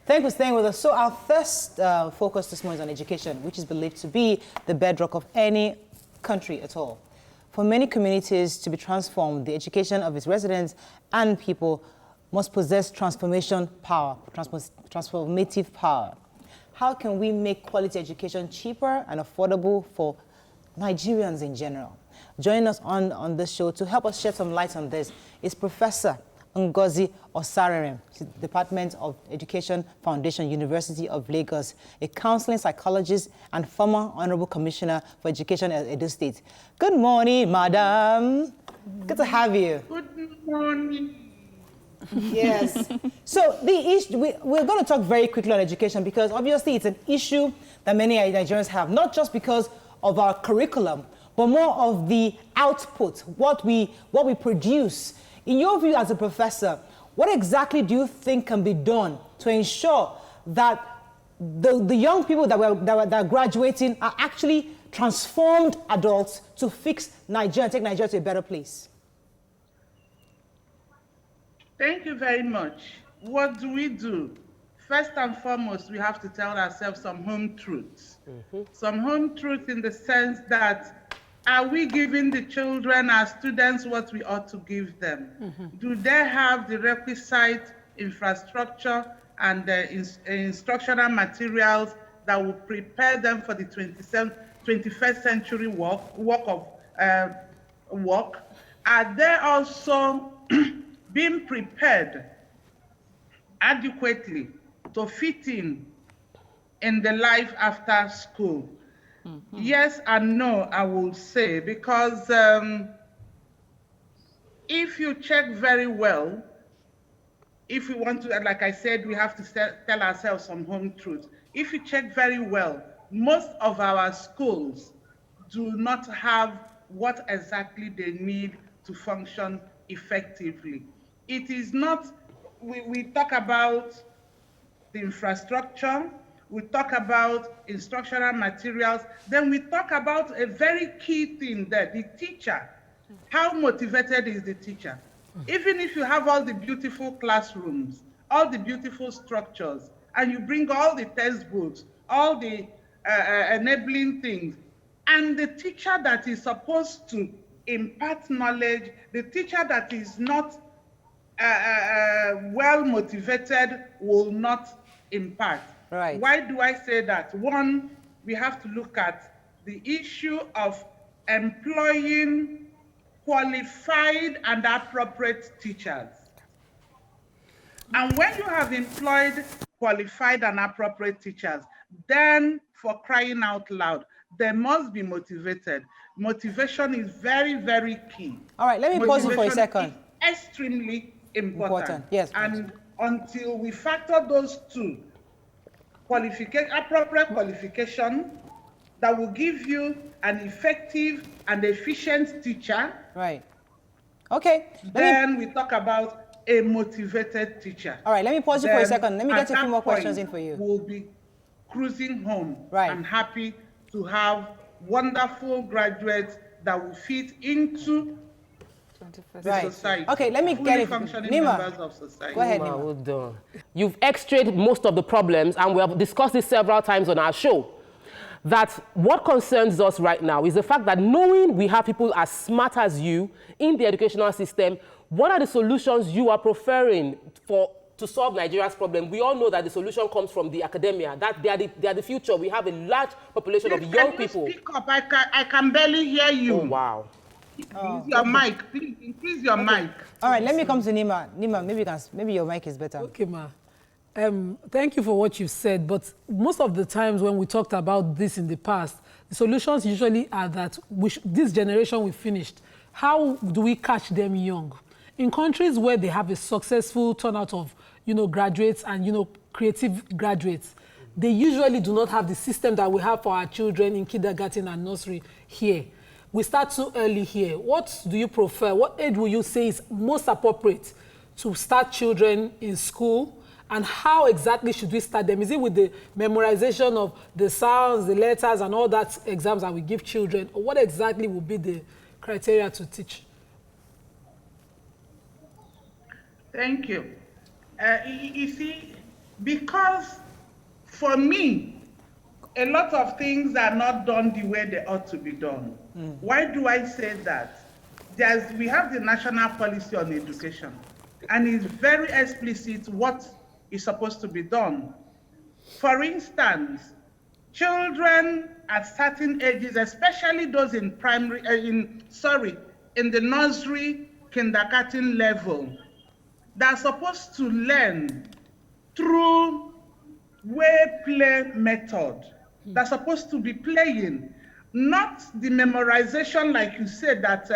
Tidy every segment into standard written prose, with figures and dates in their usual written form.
Thank you for staying with us. So our first focus this morning is on education, which is believed to be the bedrock of any country at all. For many communities to be transformed, the education of its residents and people must possess transformative power. How can we make quality education cheaper and affordable for Nigerians in general? Joining us on this show to help us shed some light on this is Professor Ngozi Osarenren, Department of Education Foundation, University of Lagos, a counseling psychologist and former Honorable Commissioner for Education at Edo State. Good morning, madam. Good to have you. Good morning. Yes. So the issue, we're going to talk very quickly on education because obviously it's an issue that many Nigerians have, not just because of our curriculum, but more of the output, what we produce. In your view as a professor, what exactly do you think can be done to ensure that the young people that are graduating are actually transformed adults to fix Nigeria and take Nigeria to a better place? Thank you very much. What do? First and foremost, we have to tell ourselves some home truths. Some home truths in the sense that, are we giving the children, our students, what we ought to give them? Do they have the requisite infrastructure and instructional materials that will prepare them for the 21st century work? Are they also being prepared adequately to fit in the life after school? Yes and no, I will say, because if you check very well, if we want to, like I said, we have to tell ourselves some home truths. If you check very well, most of our schools do not have what exactly they need to function effectively. It is not, we talk about the infrastructure, we talk about instructional materials, then we talk about a very key thing there, the teacher. How motivated is the teacher? Even if you have all the beautiful classrooms, all the beautiful structures, and you bring all the textbooks, all the enabling things, and the teacher that is supposed to impart knowledge, the teacher that is not well motivated will not impart. Right. Why do I say that? One, we have to look at the issue of employing qualified and appropriate teachers. And when you have employed qualified and appropriate teachers, then for crying out loud, they must be motivated. Motivation is very, very key. All right, let me pause you for a second. Extremely important. Yes. And until we factor those two, appropriate qualification that will give you an effective and efficient teacher. Right. Okay. Then we talk about a motivated teacher. All right, let me pause you for a second. Let me get a few more questions in for you. We'll be cruising home. Right. I'm happy to have wonderful graduates that will fit into the society. Okay, let me get it. Functioning Nima, members of society. go ahead, Nima, Nima. well done. You've x-rayed most of the problems, and we have discussed this several times on our show, that what concerns us right now is the fact that knowing we have people as smart as you in the educational system, what are the solutions you are preferring to solve Nigeria's problem? We all know that the solution comes from the academia, that they are the future. We have a large population of young people. Speak up. I can barely hear you. Oh, wow. Increase your mic. Please increase your mic. All right, let me come to Nima. Nima, maybe your mic is better. Okay, ma. Thank you for what you've said, but most of the times when we talked about this in the past, the solutions usually are that this generation we finished, how do we catch them young? In countries where they have a successful turnout of, graduates and, creative graduates, they usually do not have the system that we have for our children in kindergarten and nursery here. We start too early here. What do you prefer? What age will you say is most appropriate to start children in school? And how exactly should we start them? Is it with the memorization of the sounds, the letters, and all that exams that we give children? Or what exactly will be the criteria to teach? Thank you. You see, Because for me, a lot of things are not done the way they ought to be done. Why do I say that? We have the national policy on education, and it's very explicit what is supposed to be done. For instance, children at certain ages, especially those in in the nursery, kindergarten level, they're supposed to learn through play method. They're supposed to be playing, not the memorization, like you said, that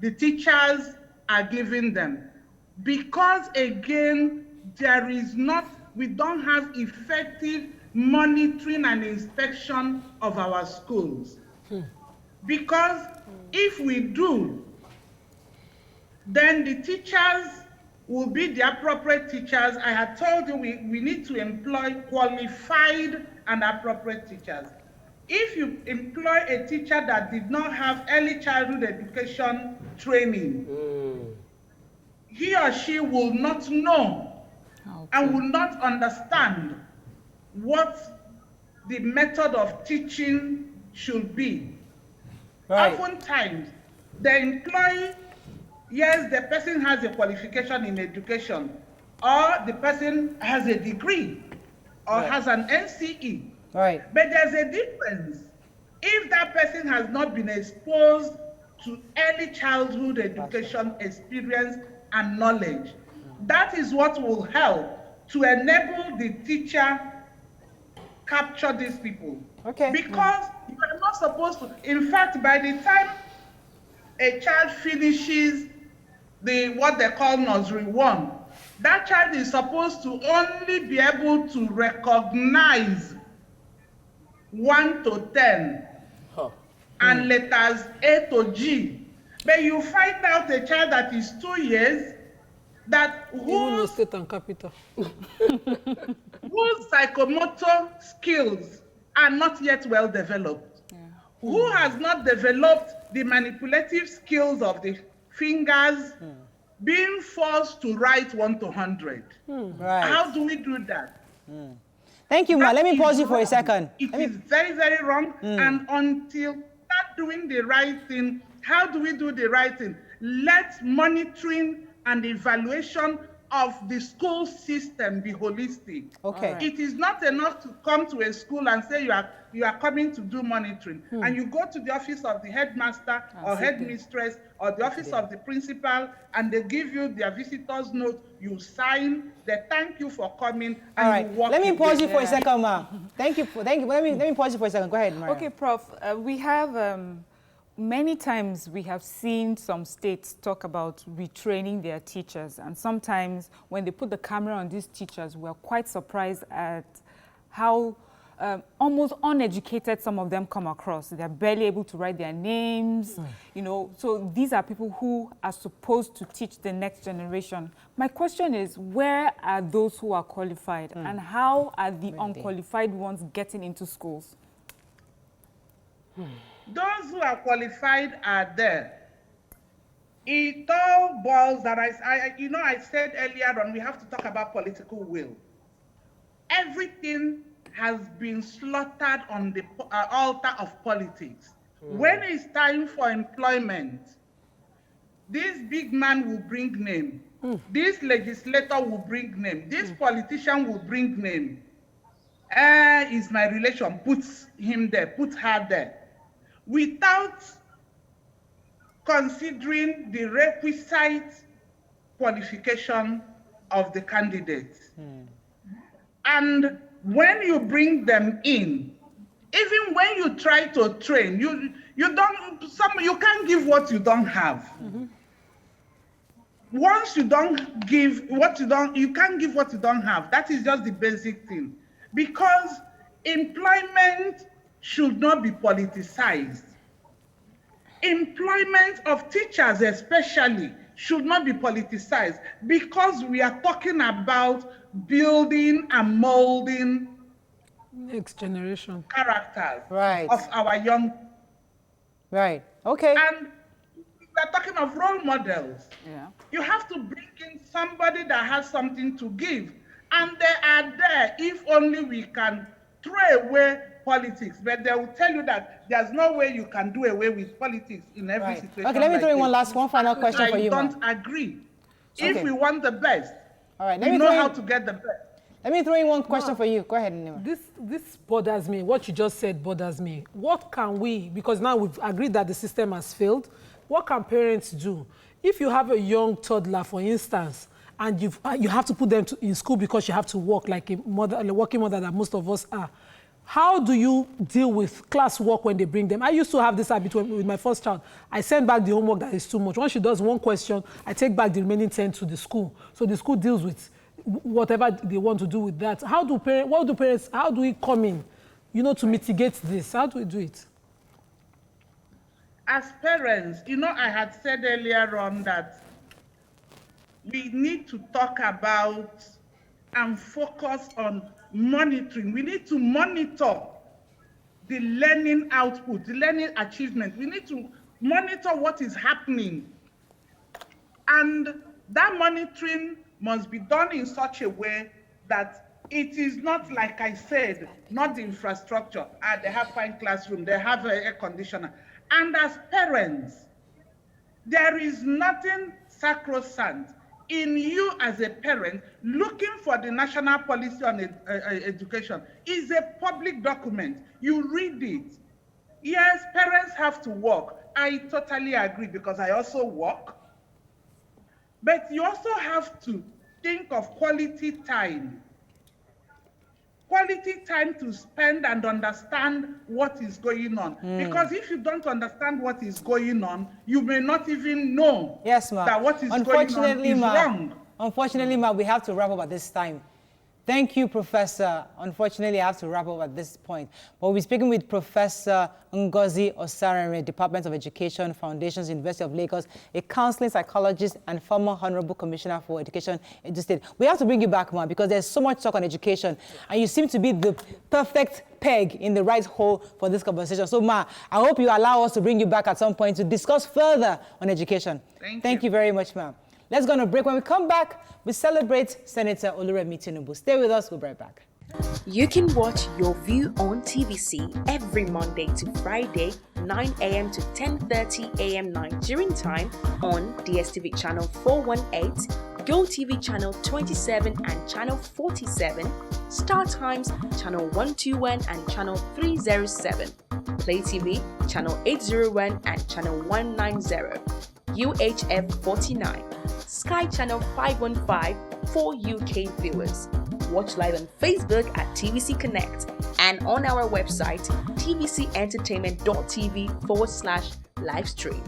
the teachers are giving them. Because again, we don't have effective monitoring and inspection of our schools. Because if we do, then the teachers will be the appropriate teachers. I had told you we need to employ qualified and appropriate teachers. If you employ a teacher that did not have early childhood education training, he or she will not know and will not understand what the method of teaching should be. Right. Oftentimes, the employee, yes, the person has a qualification in education, or the person has a degree, or has an NCE. Right. But there's a difference. If that person has not been exposed to early childhood education experience and knowledge, that is what will help to enable the teacher capture these people. Okay. Because you are not supposed to, in fact, by the time a child finishes what they call nursery 1, that child is supposed to only be able to recognize 1 to 10 and letters A to G. But you find out a child that is 2 years whose psychomotor skills are not yet well developed, who has not developed the manipulative skills of the fingers, being forced to write 1 to 100. Right. How do we do that? Thank you, Ma. Let me pause you for a second. It is very, very wrong. And until we start doing the right thing, how do we do the right thing? Let monitoring and evaluation of the school system be holistic. Okay. Right. It is not enough to come to a school and say you are coming to do monitoring, and you go to the office of the headmaster or headmistress or the office of the principal, and they give you their visitor's note, you sign, they thank you for coming, and you walk. Let me pause you for a second, Ma. Thank you. Let me pause you for a second. Go ahead, Maria. Okay, Prof. We have many times we have seen some states talk about retraining their teachers, and sometimes when they put the camera on these teachers, we're quite surprised at how almost uneducated some of them come across. They're barely able to write their names, you know. So these are people who are supposed to teach the next generation. My question is, where are those who are qualified, and how are the unqualified ones getting into schools? Those who are qualified are there. It all boils that I said earlier on, we have to talk about political will. Everything has been slaughtered on the altar of politics. When it's time for employment, this big man will bring name. This legislator will bring name. This politician will bring name. Is my relation, puts him there, puts her there, without considering the requisite qualification of the candidate. And when you bring them in, even when you try to train, you can't give what you don't have. Once you don't give what you can't give what you don't have. That is just the basic thing. Because employment should not be politicized. Employment of teachers especially should not be politicized, because we are talking about building and molding next generation characters of our young. Right. Okay. And we're talking of role models. Yeah. You have to bring in somebody that has something to give. And they are there if only we can throw away politics. But they will tell you that there's no way you can do away with politics in every situation. Okay, let me like throw in this. one final question for you, I don't agree. Okay. If we want the best, all right, we know how to get the best. Let me throw in one question for you. Go ahead, Nima. This bothers me. What you just said bothers me. What can we, because now we've agreed that the system has failed, what can parents do? If you have a young toddler, for instance, and you have to put them in school because you have to work like a working mother that most of us are, how do you deal with classwork when they bring them? I used to have this habit with my first child. I send back the homework that is too much. Once she does one question, I take back the remaining 10 to the school. So the school deals with whatever they want to do with that. How do we come in, to mitigate this? How do we do it? As parents, I had said earlier on that we need to talk about and focus on monitoring. We need to monitor the learning output, the learning achievement. We need to monitor what is happening. And that monitoring must be done in such a way that it is not, like I said, not the infrastructure. They have fine classroom, they have an air conditioner. And as parents, there is nothing sacrosanct in you as a parent looking for the national policy on education. Is a public document. You read it. Yes, parents have to work. I totally agree because I also work. But you also have to think of quality time. Quality time to spend and understand what is going on. Because if you don't understand what is going on, you may not even know that what is going on is wrong. Unfortunately, ma, we have to wrap up at this time. Thank you, Professor. Unfortunately, I have to wrap up at this point. But we'll be speaking with Professor Ngozi Osarenren, Department of Education, Foundations, University of Lagos, a counseling psychologist and former Honorable Commissioner for Education in the state. We have to bring you back, ma, because there's so much talk on education, and you seem to be the perfect peg in the right hole for this conversation. So, ma, I hope you allow us to bring you back at some point to discuss further on education. Thank you very much, ma'am. Let's go on a break. When we come back, we celebrate Senator Oluremi Tinubu. Stay with us. We'll be right back. You can watch Your View on TVC every Monday to Friday, 9 a.m. to 10:30 a.m. Nigerian time on DSTV channel 418, GOTV channel 27 and channel 47, StarTimes channel 121 and channel 307, Play TV channel 801 and channel 190, UHF 49, Sky channel 515 for UK viewers. Watch live on Facebook at TVC Connect and on our website tvcentertainment.tv/livestream.